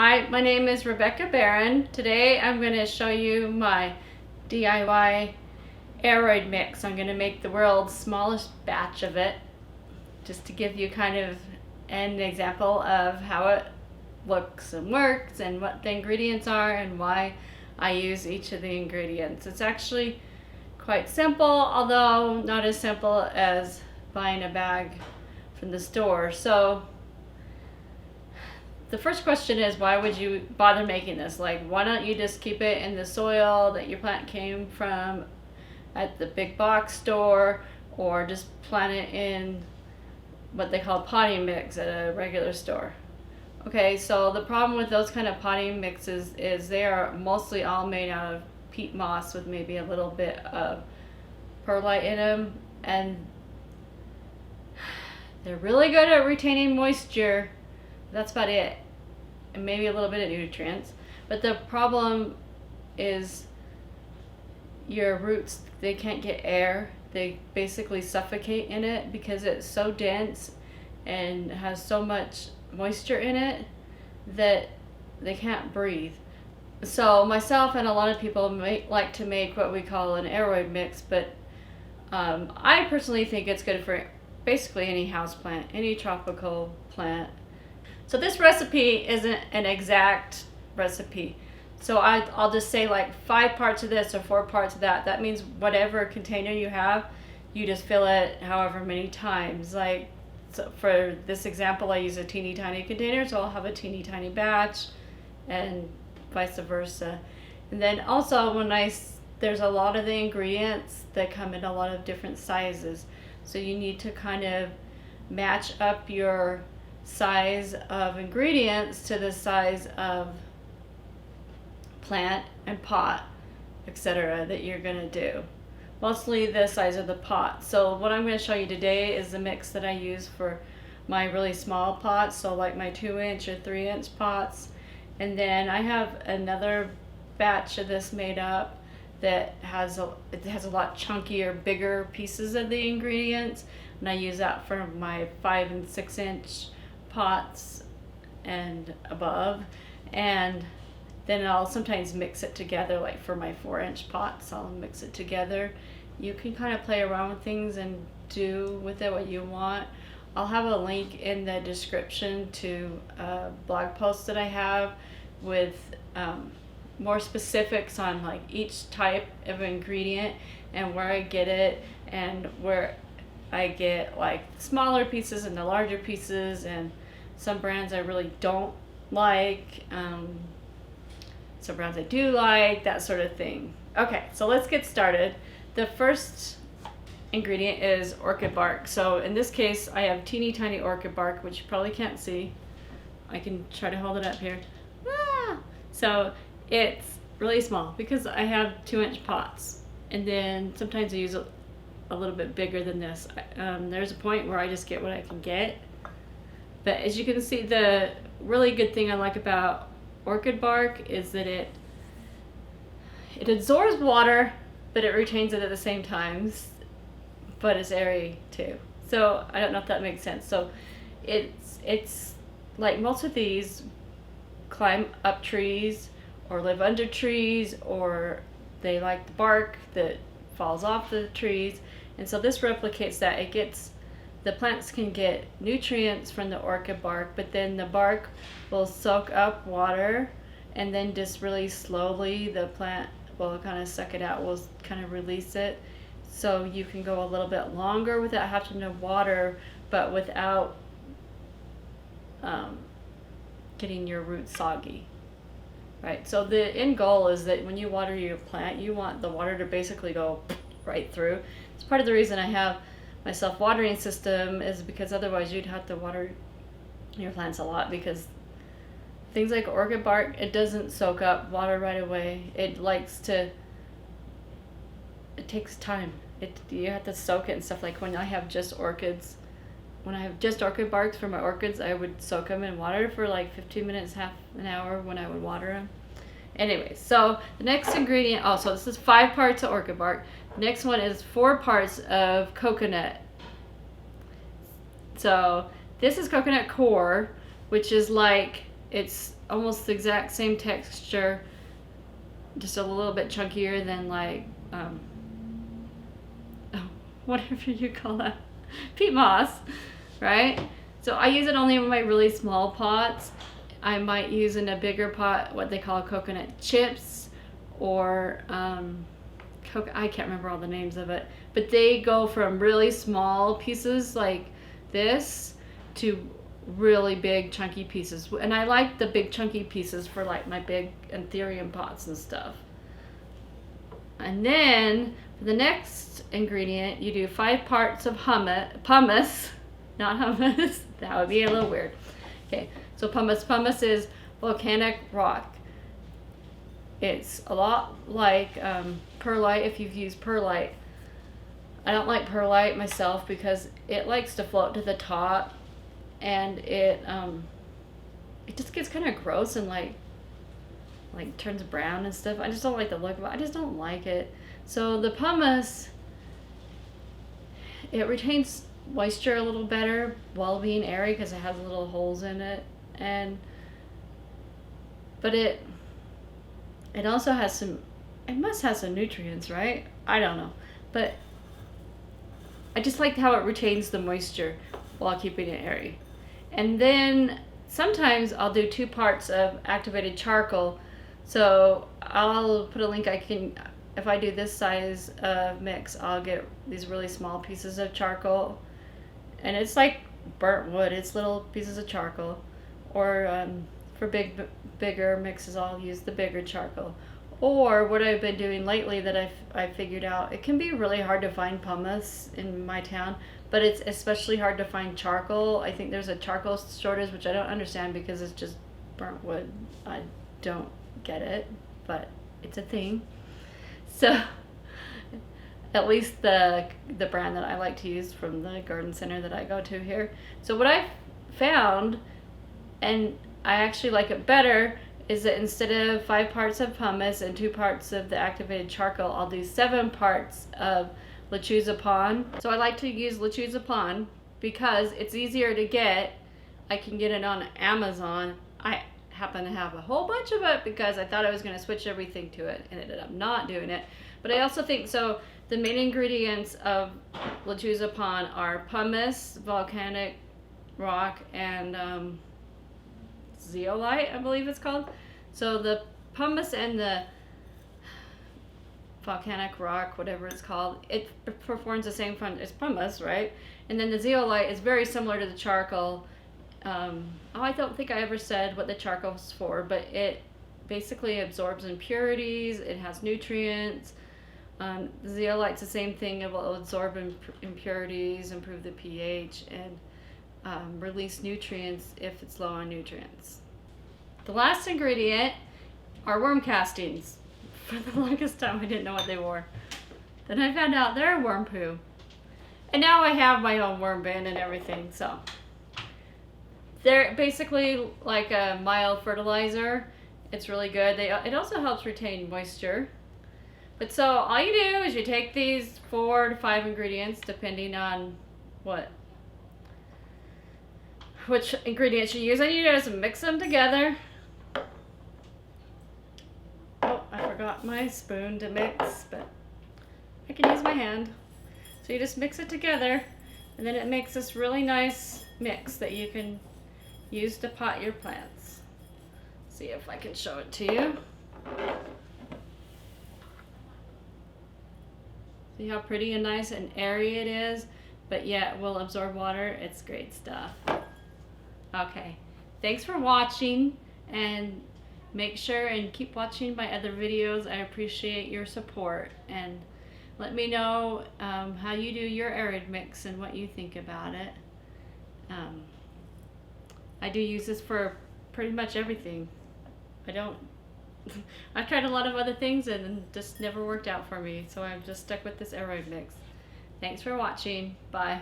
Hi, my name is Rebecca Barron. Today I'm going to show you my DIY aroid mix. I'm going to make the world's smallest batch of it, just to give you kind of an example of how it looks and works and what the ingredients are and why I use each of the ingredients. It's actually quite simple, although not as simple as buying a bag from the store. So the first question is, why would you bother making this? Like, why don't you just keep it in the soil that your plant came from at the big box store, or just plant it in what they call potting mix at a regular store? Okay, so the problem with those kind of potting mixes is they are mostly all made out of peat moss with maybe a little bit of perlite in them, and they're really good at retaining moisture. That's about it, and maybe a little bit of nutrients. But the problem is your roots, they can't get air. They basically suffocate in it because it's so dense and has so much moisture in it that they can't breathe. So myself and a lot of people like to make what we call an aroid mix, but I personally think it's good for basically any house plant, any tropical plant. So this recipe isn't an exact recipe. So I'll just say like 5 parts of this or 4 parts of that. That means whatever container you have, you just fill it however many times. Like, so for this example, I use a teeny tiny container, so I'll have a teeny tiny batch, and vice versa. And then also there's a lot of the ingredients that come in a lot of different sizes. So you need to kind of match up your size of ingredients to the size of plant and pot, etc. that you're going to do. Mostly the size of the pot. So what I'm going to show you today is the mix that I use for my really small pots, so like my 2-inch or 3-inch pots. And then I have another batch of this made up that has a lot chunkier, bigger pieces of the ingredients, and I use that for my 5 and 6-inch pots and above. And then I'll sometimes mix it together, like for my 4-inch pots I'll mix it together. You can kind of play around with things and do with it what you want. I'll have a link in the description to a blog post that I have with more specifics on like each type of ingredient and where I get it, and where I get like the smaller pieces and the larger pieces, and some brands I really don't like, some brands I do like, that sort of thing. Okay, so let's get started. The first ingredient is orchid bark. So in this case I have teeny tiny orchid bark, which you probably can't see. I can try to hold it up here. So it's really small because I have 2-inch pots, and then sometimes I use a little bit bigger than this. There's a point where I just get what I can get. But as you can see, the really good thing I like about orchid bark is that it absorbs water, but it retains it at the same time, but it's airy too. So I don't know if that makes sense. So it's like most of these climb up trees or live under trees, or they like the bark that falls off the trees. And so this replicates that. The plants can get nutrients from the orchid bark, but then the bark will soak up water, and then just really slowly the plant will kind of suck it out, will kind of release it. So you can go a little bit longer without having to water, but without getting your roots soggy. Right, so the end goal is that when you water your plant, you want the water to basically go right through. It's part of the reason I have my self-watering system, is because otherwise you'd have to water your plants a lot, because things like orchid bark, it doesn't soak up water right away. It takes time. You have to soak it and stuff. Like when I have just orchid barks for my orchids, I would soak them in water for like 15 minutes, half an hour when I would water them. Anyway, so the next ingredient, so this is 5 parts of orchid bark. The next one is 4 parts of coconut. So this is coconut coir, which is like, it's almost the exact same texture, just a little bit chunkier than like whatever you call that, peat moss, right? So I use it only in my really small pots. I might use in a bigger pot what they call coconut chips, or I can't remember all the names of it, but they go from really small pieces like this to really big chunky pieces. And I like the big chunky pieces for like my big anthurium pots and stuff. And then for the next ingredient, you do 5 parts of pumice, not hummus. That would be a little weird. Okay, so pumice. Pumice is volcanic rock. It's a lot like perlite, if you've used perlite. I don't like perlite myself because it likes to float to the top, and it just gets kind of gross and like turns brown and stuff. I just don't like the look of it. I just don't like it. So the pumice, it retains moisture a little better while being airy because it has little holes in it, but it also has some, it must have some nutrients, right? I don't know, but I just like how it retains the moisture while keeping it airy. And then sometimes I'll do 2 parts of activated charcoal. So I'll put a link. If I do this size mix, I'll get these really small pieces of charcoal, and it's like burnt wood. It's little pieces of charcoal. Or for bigger mixes, I'll use the bigger charcoal. Or what I've been doing lately that I figured out, it can be really hard to find pumice in my town, but it's especially hard to find charcoal. I think there's a charcoal shortage, which I don't understand because it's just burnt wood. I don't get it, but it's a thing. So at least the brand that I like to use from the garden center that I go to here. So what I found, and I actually like it better, is that instead of 5 parts of pumice and 2 parts of the activated charcoal, I'll do 7 parts of Lechuza Pon. So I like to use Lechuza Pon because it's easier to get. I can get it on Amazon. I happen to have a whole bunch of it because I thought I was going to switch everything to it and ended up not doing it. But I also think, so the main ingredients of Lechuza Pon are pumice, volcanic rock, and zeolite, I believe it's called. So the pumice and the volcanic rock, whatever it's called, it performs the same function as pumice, right? And then the zeolite is very similar to the charcoal. I don't think I ever said what the charcoal's for, but it basically absorbs impurities. It has nutrients. The zeolite's the same thing. It will absorb impurities, improve the pH, and release nutrients if it's low on nutrients. The last ingredient are worm castings. For the longest time, I didn't know what they were. Then I found out they're worm poo. And now I have my own worm bin and everything, so. They're basically like a mild fertilizer. It's really good. It also helps retain moisture. But so all you do is you take these 4 to 5 ingredients, depending on which ingredients you use, and you just mix them together. Oh, I forgot my spoon to mix, but I can use my hand. So you just mix it together, and then it makes this really nice mix that you can use to pot your plants. See if I can show it to you. See how pretty and nice and airy it is, but yet will absorb water. It's great stuff. Okay, thanks for watching, and make sure and keep watching my other videos. I appreciate your support, and let me know how you do your arid mix and what you think about it. I do use this for pretty much everything. I've tried a lot of other things and just never worked out for me, so I'm just stuck with this Aroid mix. Thanks for watching. Bye.